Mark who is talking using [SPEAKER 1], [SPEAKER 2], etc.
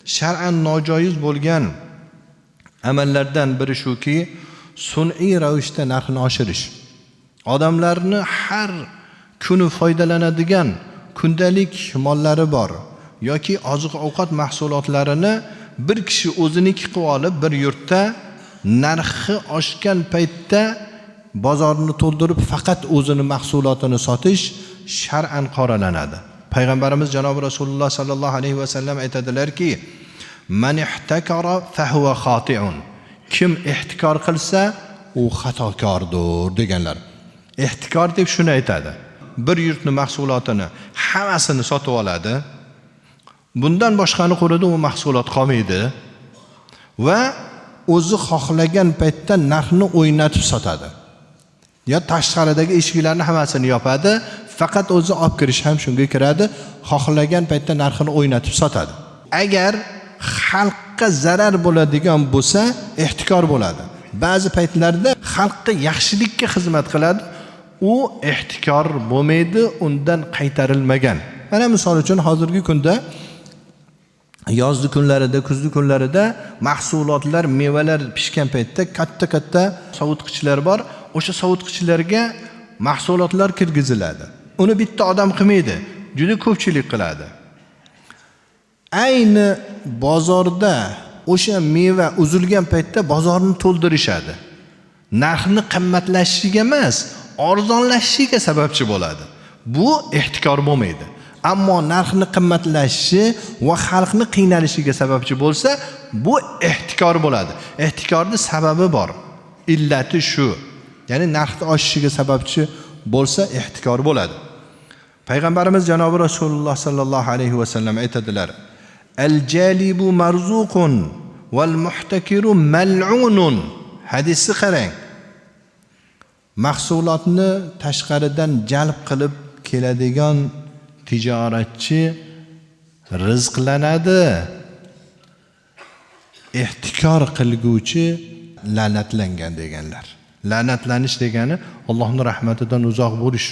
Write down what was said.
[SPEAKER 1] shar'an nojoiz bo'lgan amallardan biri shuki, sun'iy ravishda narxni oshirish. Odamlarni har kuni foydalanadigan kundalik mollari bor yoki oziq-ovqat mahsulotlarini bir kishi o'ziniki qilib olib, bir yurtda narxi oshgan paytda bozorni to'ldirib faqat o'zini mahsulotini sotish shar'an qoralanadi. Payg'ambarimiz janob Rasululloh sallallohu alayhi va sallam aytadilarki, "Man ihtakara fa huwa khati'un." Kim ihtikor qilsa, u xatokordir deganlar. Ihtikor deb shuni aytadi. Bir yurtni mahsulotini hammasini sotib oladi. Bundan boshqani qo'lida u mahsulot qolmaydi va o'zi xohlagan paytda narxni o'ynatib sotadi. Ya tashqaridagi eshiklarni hammasini yopadi, faqat o'zi olib kirish ham shunga kiradi, xohlagan paytda narxini o'ynatib sotadi. Agar xalqqa zarar bo'ladigan bo'lsa, ihtikor bo'ladi. Ba'zi paytlarda xalqqa yaxshilikka xizmat qiladi, u ihtikor bo'lmaydi, undan qaytarilmagan. Mana misol uchun hozirgi kunda yozgi kunlarida, kuzgi kunlarida mahsulotlar, mevalar pishgan paytda katta-katta sovutqichlar bor. O'sha sovutqichlarga mahsulotlar kirgiziladi. Uni bitta odam qilmaydi, juda ko'pchilik qiladi. Ayni bozorda o'sha meva uzilgan paytda bozorni to'ldirishadi. Narxni qimmatlashishiga emas, arzonlashishiga sababchi bo'ladi. Bu ihtikor bo'lmaydi. Ammo narxni qimmatlashishi va xalqni qiynalishiga sababchi bo'lsa, bu ihtikor bo'ladi. Ihtikorning sababi bor. Illati shu. Ya'ni narxni oshishiga sababchi bo'lsa ihtikor bo'ladi. Payg'ambarimiz janobi Rasululloh sallallohu alayhi va sallam aytadilar: "Al-jalibu marzuqun wal muhtakiru mal'unun." Hadisni qarang. Mahsulotni tashqaridan jalb qilib keladigan tijoratchi rizqlanadi. Ihtikor qilguvchi la'natlangan deganlar. La'natlanish degani Allohning rahmatidan uzoq bo'lish.